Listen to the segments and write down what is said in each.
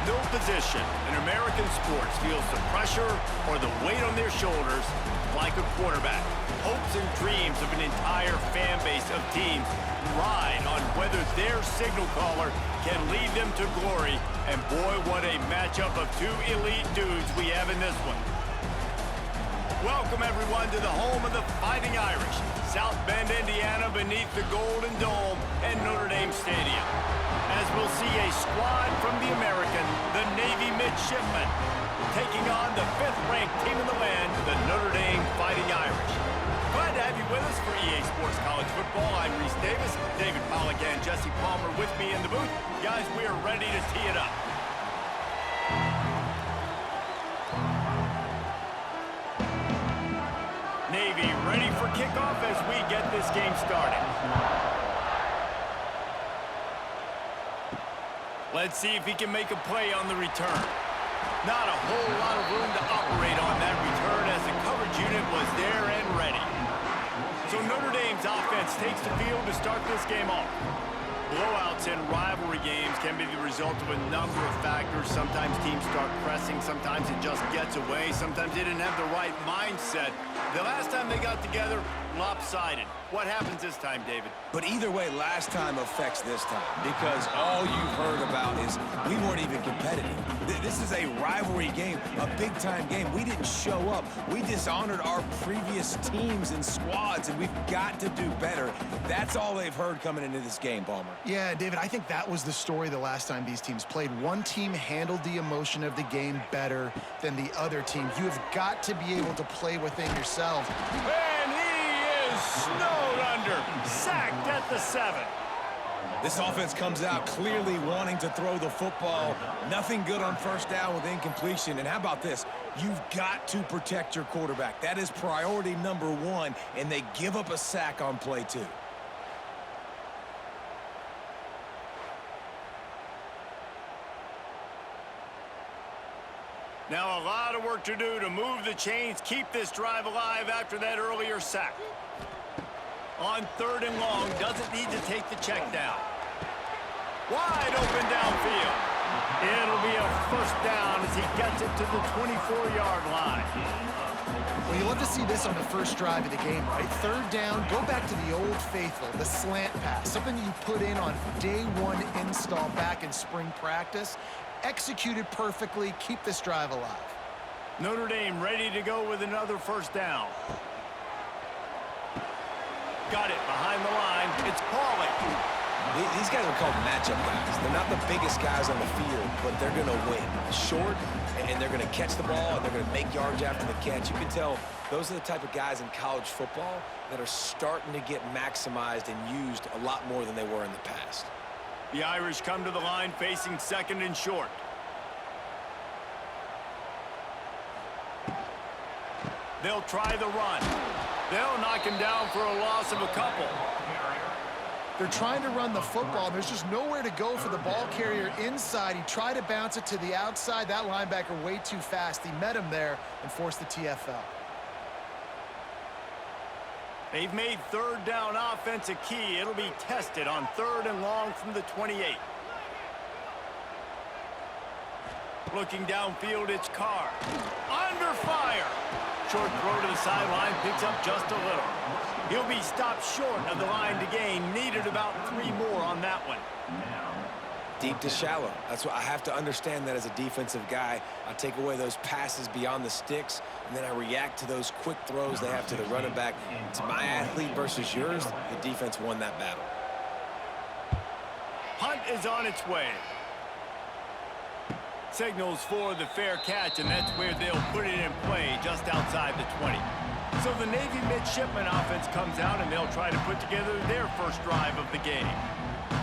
No position in American sports feels the pressure or the weight on their shoulders like a quarterback. Hopes and dreams of an entire fan base of teams ride on whether their signal caller can lead them to glory. And boy, what a matchup of two elite dudes we have in this one. Welcome, everyone, to the home of the Fighting Irish, South Bend, Indiana, beneath the Golden Dome and Notre Dame Stadium. As we'll see a squad from the American, the Navy Midshipmen, taking on the 5th-ranked team in the land, the Notre Dame Fighting Irish. Glad to have you with us for EA Sports College Football. I'm Reese Davis, David Pollack and Jesse Palmer with me in the booth. Guys, we are ready to tee it up. Navy ready for kickoff as we get this game started. Let's see if he can make a play on the return. Not a whole lot of room to operate on that return as the coverage unit was there and ready. So Notre Dame's offense takes the field to start this game off. Blowouts in rivalry games can be the result of a number of factors. Sometimes teams start pressing, sometimes it just gets away, sometimes they didn't have the right mindset. The last time they got together, lopsided. What happens this time, David? But either way, last time affects this time because all you've heard about is we weren't even competitive. This is a rivalry game, a big-time game. We didn't show up. We dishonored our previous teams and squads, and we've got to do better. That's all they've heard coming into this game, Palmer. Yeah, David, I think that was the story the last time these teams played. One team handled the emotion of the game better than the other team. You have got to be able to play within yourself. And he is snowed under, sacked at the 7. This offense comes out clearly wanting to throw the football. Nothing good on first down with incompletion. And how about this? You've got to protect your quarterback. That is priority number 1, and they give up a sack on play 2. Now a lot of work to do to move the chains, keep this drive alive after that earlier sack. On 3rd and long, doesn't need to take the check down. Wide open downfield. It'll be a first down as he gets it to the 24-yard line. Well, you love to see this on the first drive of the game, right? 3rd down, go back to the old faithful, the slant pass, something you put in on day 1 install back in spring practice. Executed perfectly, keep this drive alive. Notre Dame ready to go with another first down. Got it behind the line. It's Pauly. These guys are called matchup guys. They're not the biggest guys on the field, but they're going to win. Short, and they're going to catch the ball, and they're going to make yards after the catch. You can tell those are the type of guys in college football that are starting to get maximized and used a lot more than they were in the past. The Irish come to the line facing 2nd and short. They'll try the run. They'll knock him down for a loss of a couple. They're trying to run the football. There's just nowhere to go for the ball carrier inside. He tried to bounce it to the outside. That linebacker way too fast. He met him there and forced the TFL. They've made 3rd down offense a key. It'll be tested on 3rd and long from the 28. Looking downfield, it's Carr. Under fire. Short throw to the sideline, picks up just a little. He'll be stopped short of the line to gain. Needed about 3 more on that one. Deep to shallow. That's what I have to understand that as a defensive guy. I take away those passes beyond the sticks, and then I react to those quick throws they have to the running back. It's my athlete versus yours. The defense won that battle. Punt is on its way. Signals for the fair catch, and that's where they'll put it in play just outside the 20. So the Navy Midshipmen offense comes out, and they'll try to put together their first drive of the game.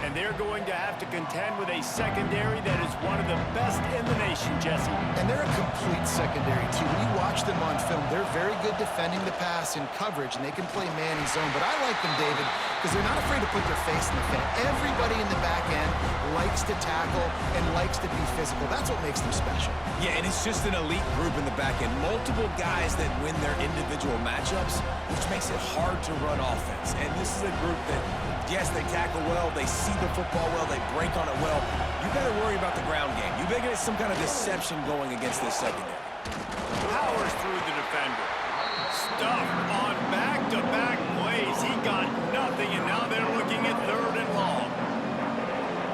And they're going to have to contend with a secondary that is one of the best in the nation, Jesse. And they're a complete secondary, too. When you watch them on film, they're very good defending the pass in coverage, and they can play man and zone. But I like them, David, because they're not afraid to put their face in the fan. Everybody in the back end likes to tackle and likes to be physical. That's what makes them special. Yeah, and it's just an elite group in the back end. Multiple guys that win their individual matchups, which makes it hard to run offense. And this is a group that, yes, they tackle well, they see the football well, they break on it well. You better worry about the ground game. You better get some kind of deception going against this secondary. Powers through the defender. Stuffed on back-to-back plays. He got nothing, and now they're looking at 3rd and long.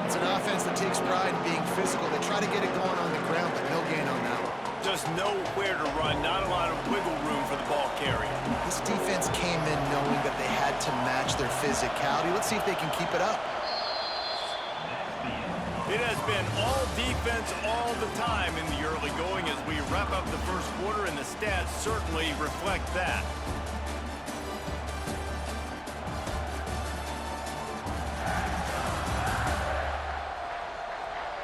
It's an offense that takes pride in being physical. They try to get it going on the ground, but no gain on that one. Just nowhere to run, not a lot of wiggle room for the ball carrier. This defense came in knowing that they had to match their physicality. Let's see if they can keep it up. It has been all defense all the time in the early going as we wrap up the first quarter, and the stats certainly reflect that.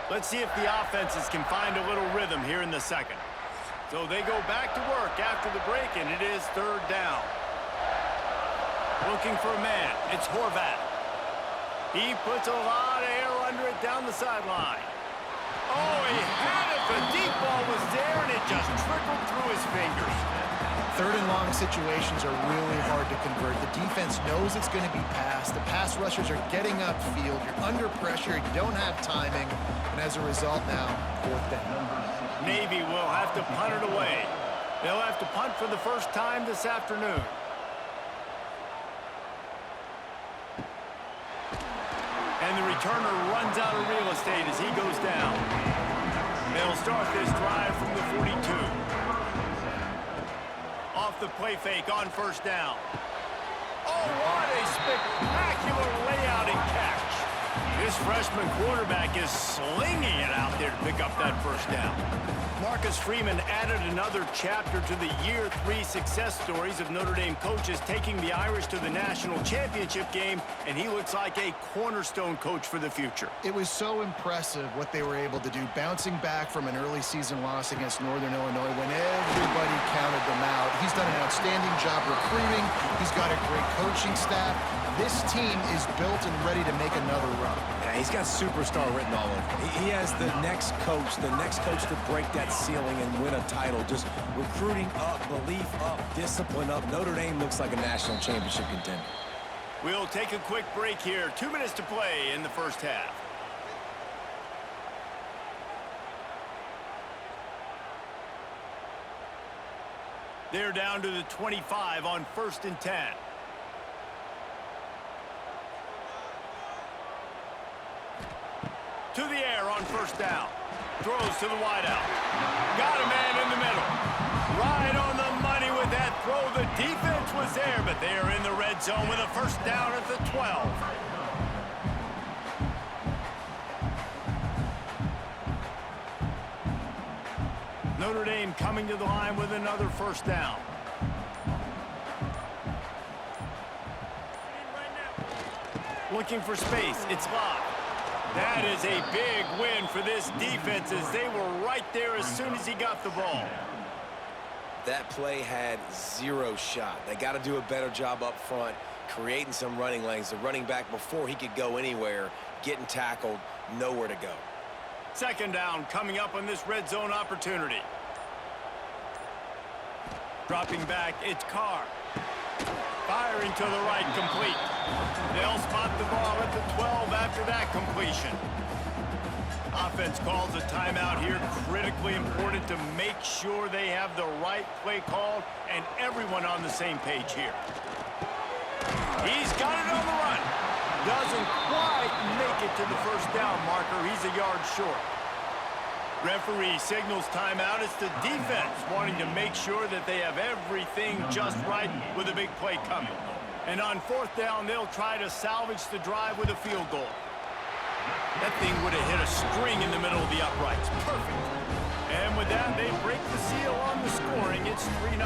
Let's see if the offenses can find a little rhythm here in the second. So they go back to work after the break, and it is 3rd down. Looking for a man. It's Horvath. He puts a lot of air under it down the sideline. Oh, he had it. The deep ball was there, and it just trickled through his fingers. 3rd and long situations are really hard to convert. The defense knows it's going to be passed. The pass rushers are getting upfield. You're under pressure. You don't have timing. And as a result now, 4th down. Navy will have to punt it away. They'll have to punt for the first time this afternoon. And the returner runs out of real estate as he goes down. They'll start this drive from the 42. Off the play fake on 1st down. Oh, what a spectacular layout and catch. This freshman quarterback is slinging it out there to pick up that 1st down. Marcus Freeman added another chapter to the Year 3 success stories of Notre Dame coaches taking the Irish to the national championship game, and he looks like a cornerstone coach for the future. It was so impressive what they were able to do, bouncing back from an early season loss against Northern Illinois when everybody counted them out. He's done an outstanding job recruiting. He's got a great coaching staff. This team is built and ready to make another run. Yeah, he's got superstar written all over him. He has the next coach to break that ceiling and win a title. Just recruiting up, belief up, discipline up. Notre Dame looks like a national championship contender. We'll take a quick break here. 2 minutes to play in the first half. They're down to the 25 on 1st and 10. To the air on 1st down. Throws to the wideout. Got a man in the middle. Right on the money with that throw. The defense was there, but they are in the red zone with a 1st down at the 12. Notre Dame coming to the line with another 1st down. Looking for space. It's locked. That is a big win for this defense as they were right there as soon as he got the ball. That play had 0 shot. They got to do a better job up front, creating some running lanes. The running back, before he could go anywhere, getting tackled, nowhere to go. 2nd down coming up on this red zone opportunity. Dropping back, it's Carr. Firing to the right, complete. They'll spot the ball at the 12 after that completion. Offense calls a timeout here. Critically important to make sure they have the right play called and everyone on the same page here. He's got it on the run. Doesn't quite make it to the 1st down marker. He's a yard short. Referee signals timeout. It's the defense wanting to make sure that they have everything just right with a big play coming. And on 4th down, they'll try to salvage the drive with a field goal. That thing would have hit a string in the middle of the uprights. Perfect. And with that, they break the seal on the scoring. It's 3-0.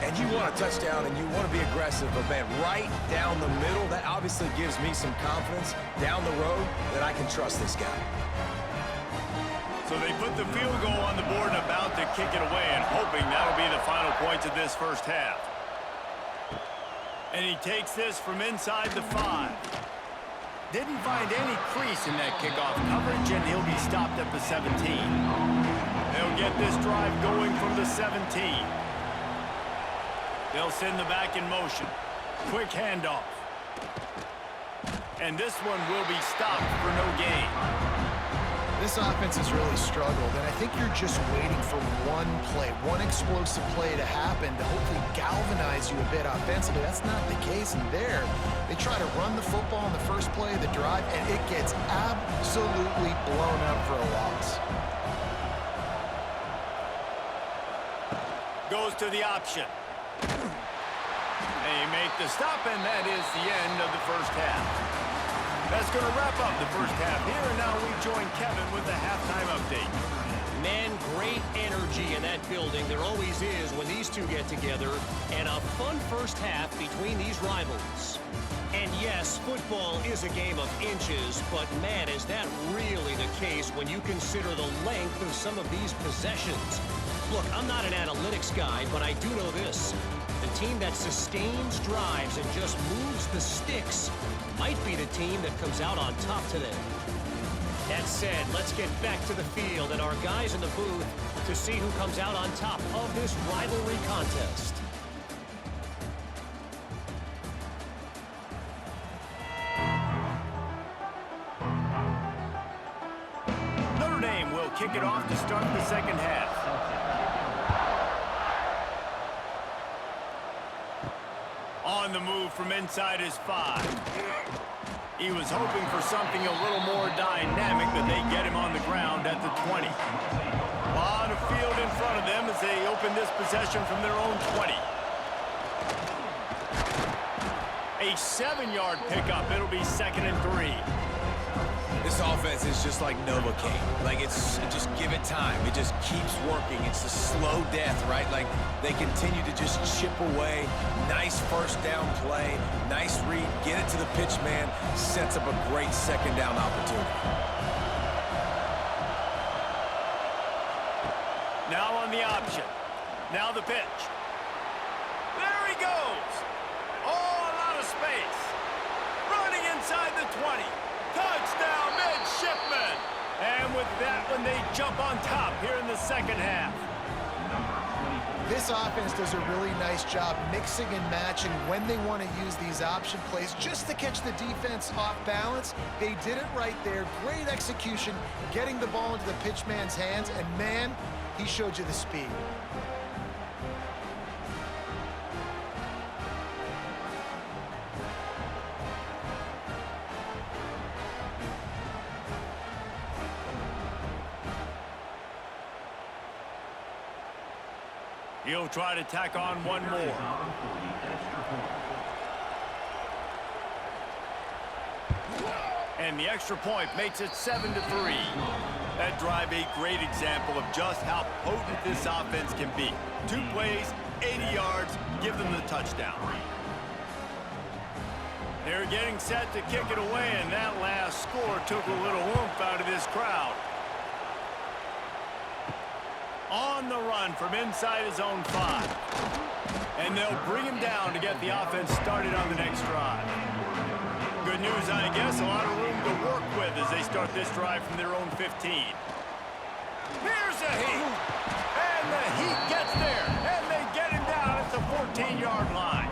And you want a touchdown and you want to be aggressive, but man, right down the middle, that obviously gives me some confidence down the road that I can trust this guy. So they put the field goal on the board and about to kick it away, and hoping that'll be the final points of this 1st half. And he takes this from inside the 5. Didn't find any crease in that kickoff coverage, and he'll be stopped at the 17. They'll get this drive going from the 17. They'll send the back in motion. Quick handoff. And this one will be stopped for no gain. This offense has really struggled, and I think you're just waiting for one play, one explosive play to happen to hopefully galvanize you a bit offensively. That's not the case, and there, they try to run the football in the first play of the drive, and it gets absolutely blown up for a loss. Goes to the option. They make the stop, and that is the end of the first half. That's going to wrap up the first half here, and now we join Kevin with the halftime update. Man, great energy in that building. There always is when these two get together, and a fun first half between these rivals. And yes, football is a game of inches, but man, is that really the case when you consider the length of some of these possessions. Look, I'm not an analytics guy, but I do know this. The team that sustains drives and just moves the sticks might be the team that comes out on top today. That said, let's get back to the field and our guys in the booth to see who comes out on top of this rivalry contest. Notre Dame will kick it off to start the second half. On the move from inside his 5. He was hoping for something a little more dynamic, but they get him on the ground at the 20. A lot of field in front of them as they open this possession from their own 20. A 7-yard pickup. It'll be 2nd and 3. This offense is just like Novocaine. Like, just give it time. It just keeps working. It's the slow death, right? Like, they continue to just chip away. Nice first down play. Nice read. Get it to the pitch man. Sets up a great second down opportunity. Now on the option. Now the pitch. There he goes. Oh, a lot of space. Running inside the 20. Touchdown, midshipman! And with that one, they jump on top here in the second half. This offense does a really nice job mixing and matching when they want to use these option plays just to catch the defense off balance. They did it right there. Great execution, getting the ball into the pitchman's hands, and man, he showed you the speed. He'll try to tack on one more. And the extra point makes it 7-3. That drive a great example of just how potent this offense can be. 2 plays, 80 yards, give them the touchdown. They're getting set to kick it away, and that last score took a little oomph out of this crowd. On the run from inside his own 5. And they'll bring him down to get the offense started on the next drive. Good news, I guess, a lot of room to work with as they start this drive from their own 15. Here's a heat. And the heat gets there. And they get him down at the 14-yard line.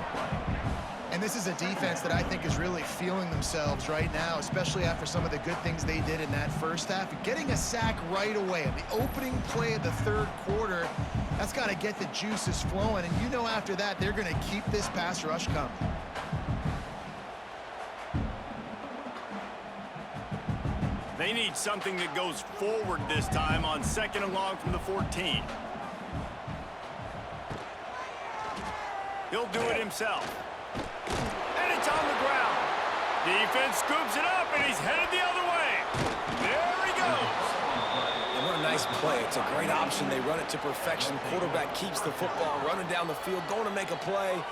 And this is a defense that I think is really feeling themselves right now, especially after some of the good things they did in that first half. Getting a sack right away in the opening play of the third quarter, that's got to get the juices flowing. And you know after that, they're going to keep this pass rush coming. They need something that goes forward this time on 2nd and long from the 14. He'll do it himself. And it's on the ground. Defense scoops it up, and he's headed the other way. There he goes. And what a nice play. It's a great option. They run it to perfection. Quarterback keeps the football, running down the field, going to make a play.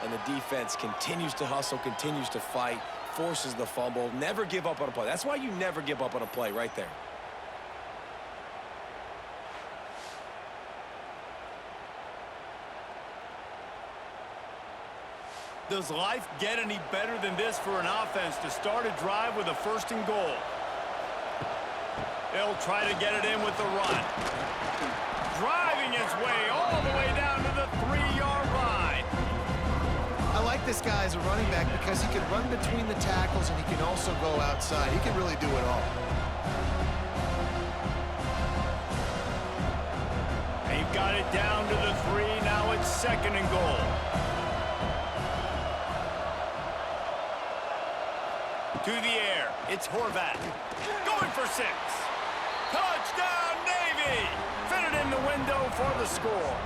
And the defense continues to hustle, continues to fight, forces the fumble. Never give up on a play. That's why you never give up on a play right there. Does life get any better than this for an offense to start a drive with a 1st and goal? They'll try to get it in with the run. Driving his way all the way down to the 3-yard line. I like this guy as a running back because he can run between the tackles and he can also go outside. He can really do it all. They've got it down to the 3. Now it's 2nd and goal. To the air. It's Horvat. Going for 6. Touchdown, Navy! Fit it in the window for the score.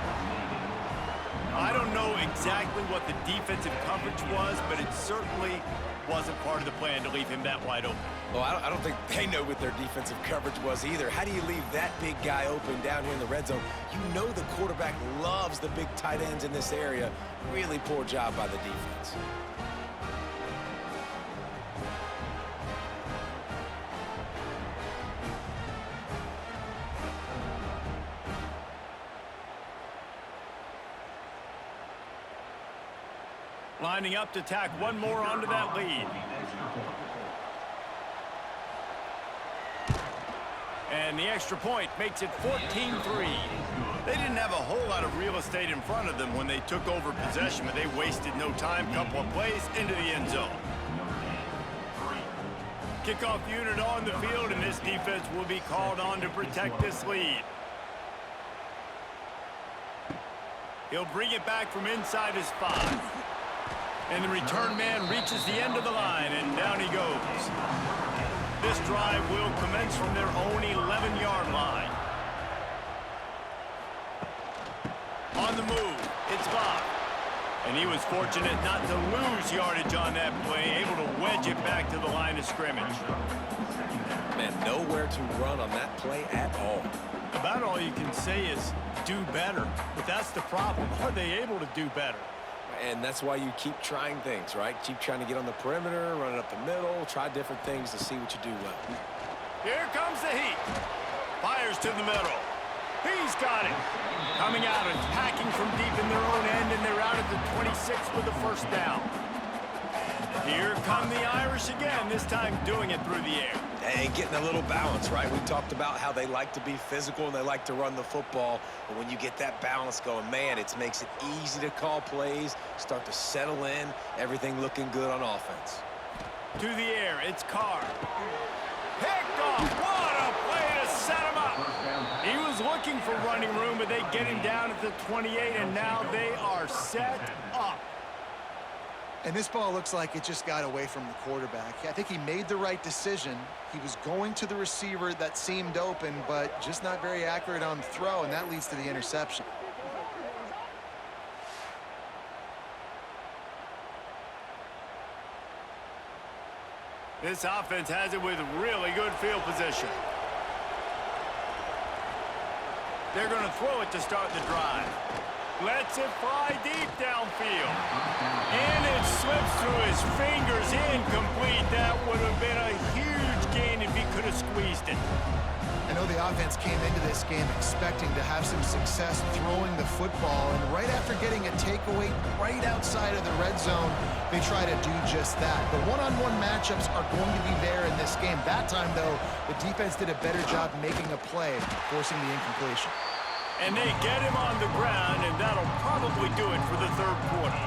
I don't know exactly what the defensive coverage was, but it certainly wasn't part of the plan to leave him that wide open. Well, I don't think they know what their defensive coverage was either. How do you leave that big guy open down here in the red zone? You know the quarterback loves the big tight ends in this area. Really poor job by the defense. Lining up to tack one more onto that lead. And the extra point makes it 14-3. They didn't have a whole lot of real estate in front of them when they took over possession, but they wasted no time. Couple of plays into the end zone. Kickoff unit on the field, and this defense will be called on to protect this lead. He'll bring it back from inside his 5. And the return man reaches the end of the line, and down he goes. This drive will commence from their own 11-yard line. On the move, it's Bob. And he was fortunate not to lose yardage on that play, able to wedge it back to the line of scrimmage. Man, nowhere to run on that play at all. About all you can say is do better. But that's the problem. Are they able to do better? And that's why you keep trying things, right? Keep trying to get on the perimeter, run it up the middle, try different things to see what you do well. Here comes the heat. Fires to the middle. He's got it. Coming out and packing from deep in their own end, and they're out at the 26 with the first down. Here come the Irish again, this time doing it through the air. And getting a little balance, right? We talked about how they like to be physical and they like to run the football. But when you get that balance going, man, it makes it easy to call plays, start to settle in, everything looking good on offense. To the air, it's Carr. Picked off. What a play to set him up. He was looking for running room, but they get him down at the 28, and now they are set up. And this ball looks like it just got away from the quarterback. I think he made the right decision. He was going to the receiver that seemed open, but just not very accurate on the throw, and that leads to the interception. This offense has it with really good field position. They're going to throw it to start the drive. Lets it fly deep downfield. And it slips through his fingers, incomplete. That would have been a huge gain if he could have squeezed it. I know the offense came into this game expecting to have some success throwing the football, and right after getting a takeaway right outside of the red zone, they try to do just that. The one-on-one matchups are going to be there in this game. That time, though, the defense did a better job making a play, forcing the incompletion. And they get him on the ground, and that'll probably do it for the third quarter.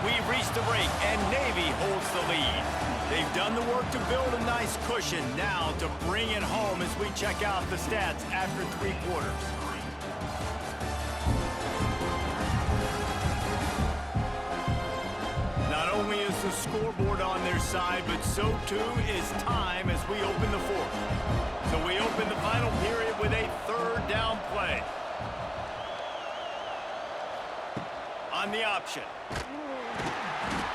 We've reached the break, and Navy holds the lead. They've done the work to build a nice cushion. Now to bring it home as we check out the stats after 3 quarters. Not only is the scoreboard on their side, but so too is time as we open the fourth. So we open the final period with a third down play. On the option.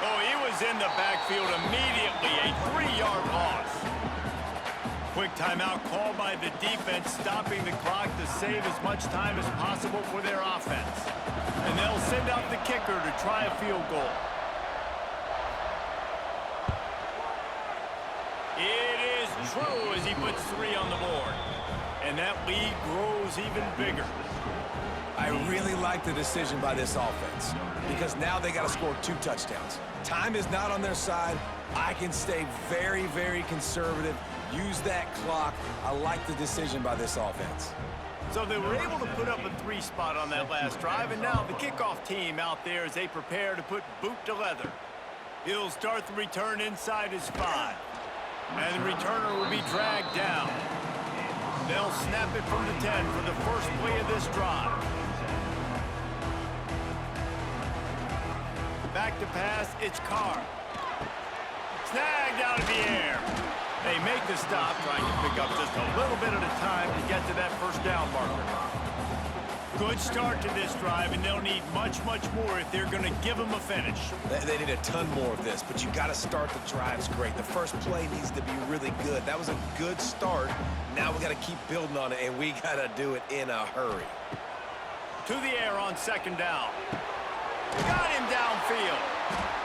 Oh, he was in the backfield immediately, a 3-yard loss. Quick timeout called by the defense, stopping the clock to save as much time as possible for their offense. And they'll send out the kicker to try a field goal. It is true as he puts 3 on the board. And that lead grows even bigger. I really like the decision by this offense because now they got to score 2 touchdowns. Time is not on their side. I can stay very, very conservative. Use that clock. I like the decision by this offense. So they were able to put up a 3 spot on that last drive, and now the kickoff team out there as they prepare to put boot to leather. He'll start the return inside his 5. And the returner will be dragged down. They'll snap it from the 10 for the first play of this drive. Back to pass, it's Carr. Snagged out of the air. They make the stop, trying to pick up just a little bit at a time to get to that first down marker. Good start to this drive, and they'll need much, much more if they're going to give them a finish. They need a ton more of this, but you got to start the drives great. The first play needs to be really good. That was a good start. Now we got to keep building on it, and we got to do it in a hurry. To the air on second down. Got him downfield.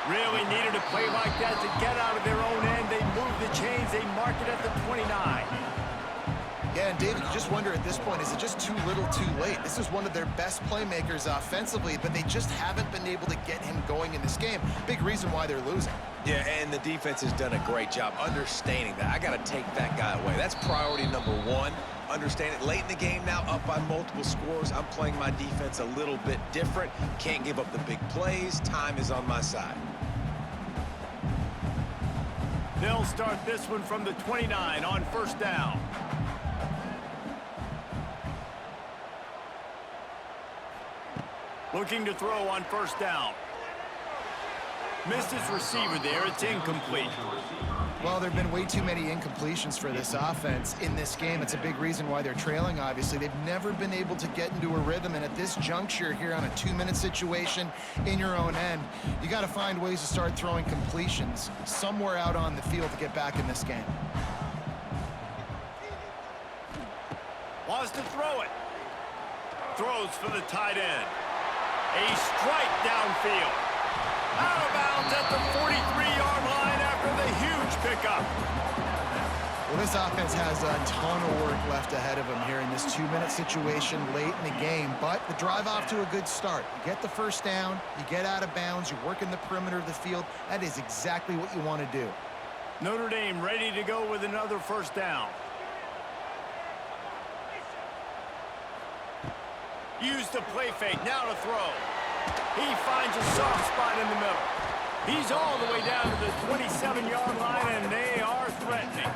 Really needed a play like that to get out of their own end. They move the chains. They mark it at the 29. Yeah, and David, you just wonder at this point, is it just too little too late? This is one of their best playmakers offensively, but they just haven't been able to get him going in this game. Big reason why they're losing. Yeah, and the defense has done a great job understanding that. I got to take that guy away. That's priority number 1. Understand it. Late in the game now, up by multiple scores. I'm playing my defense a little bit different. Can't give up the big plays. Time is on my side. They'll start this one from the 29 on first down. Looking to throw on first down. Missed his receiver there. It's incomplete. Well, there have been way too many incompletions for this offense in this game. It's a big reason why they're trailing, obviously. They've never been able to get into a rhythm, and at this juncture here on a 2-minute situation in your own end, you got to find ways to start throwing completions somewhere out on the field to get back in this game. Wants to throw it. Throws for the tight end. A strike downfield. Out of bounds at the 43-yard line after the huge pickup. Well, this offense has a ton of work left ahead of them here in this 2-minute situation late in the game, but the drive off to a good start. You get the first down, you get out of bounds, you work in the perimeter of the field. That is exactly what you want to do. Notre Dame ready to go with another first down. Use the play fake, now to throw. He finds a soft spot in the middle. He's all the way down to the 27-yard line, and they are threatening.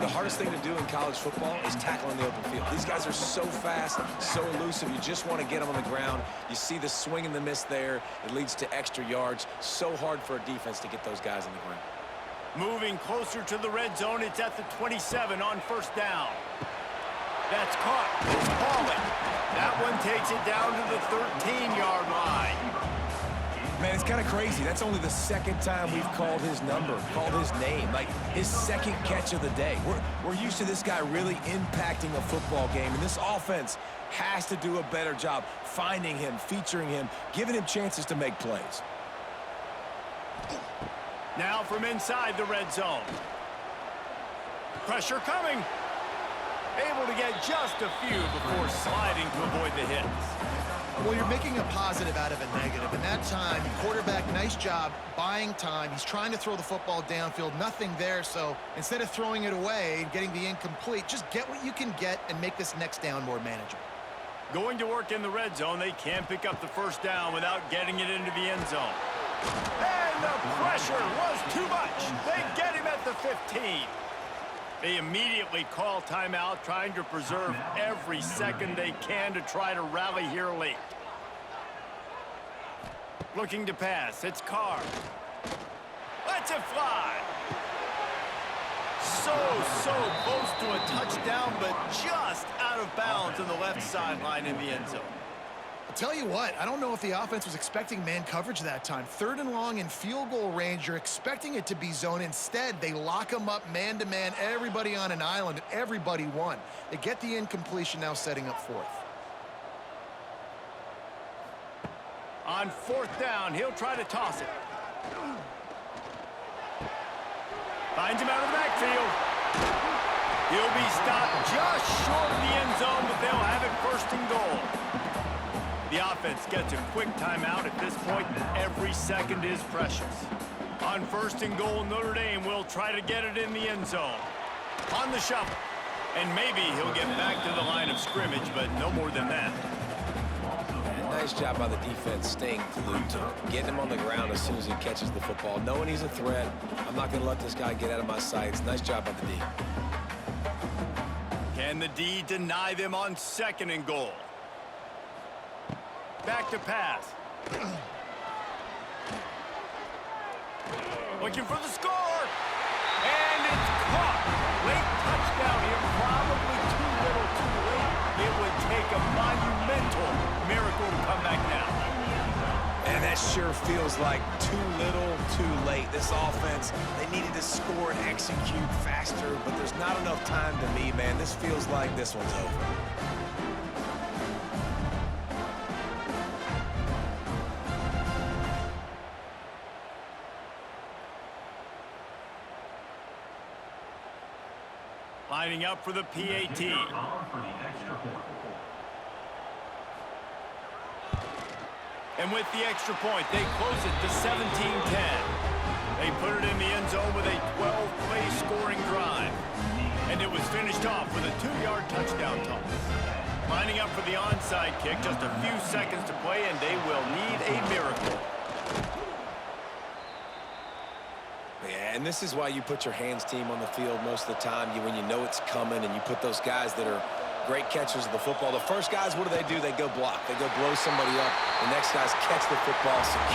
The hardest thing to do in college football is tackle in the open field. These guys are so fast, so elusive. You just want to get them on the ground. You see the swing and the miss there. It leads to extra yards. So hard for a defense to get those guys on the ground. Moving closer to the red zone. It's at the 27 on first down. That's caught. It's falling. That one takes it down to the 13-yard line. Man, it's kind of crazy. That's only the second time we've called his number, called his name, like his second catch of the day. We're used to this guy really impacting a football game, and this offense has to do a better job finding him, featuring him, giving him chances to make plays. Now from inside the red zone. Pressure coming. Able to get just a few before sliding to avoid the hits. Well, you're making a positive out of a negative. In that time, quarterback, nice job buying time. He's trying to throw the football downfield. Nothing there, so instead of throwing it away and getting the incomplete, just get what you can get and make this next down more manageable. Going to work in the red zone. They can't pick up the first down without getting it into the end zone. And the pressure was too much. They get him at the 15. They immediately call timeout, trying to preserve every second they can to try to rally here late. Looking to pass. It's Carr. Lets it fly. So close to a touchdown, but just out of bounds on the left sideline in the end zone. I'll tell you what, I don't know if the offense was expecting man coverage that time. 3rd and long in field goal range, you're expecting it to be zone. Instead, they lock them up man-to-man, everybody on an island, and everybody won. They get the incompletion, now setting up 4th. On 4th down, he'll try to toss it. Finds him out of the backfield. He'll be stopped just short of the end zone, but they'll have it 1st and goal. The offense gets a quick timeout at this point. Every second is precious. On 1st and goal, Notre Dame will try to get it in the end zone. On the shuffle. And maybe he'll get back to the line of scrimmage, but no more than that. Nice job by the defense staying glued to him, getting him on the ground as soon as he catches the football, knowing he's a threat. I'm not going to let this guy get out of my sights. Nice job by the D. Can the D deny them on 2nd and goal? Back to pass. Looking for the score. And it's caught. Late touchdown here. Probably too little too late. It would take a monumental miracle to come back now. And that sure feels like too little, too late. This offense, they needed to score and execute faster, but there's not enough time to me, man. This feels like this one's over. Lining up for the PAT. And with the extra point, they close it to 17-10. They put it in the end zone with a 12-play scoring drive. And it was finished off with a 2-yard touchdown toss. Lining up for the onside kick, just a few seconds to play, and they will need a miracle. Yeah, and this is why you put your hands team on the field most of the time. When you know it's coming, and you put those guys that are great catchers of the football. The first guys, what do? They go block. They go blow somebody up. The next guys catch the football, secure.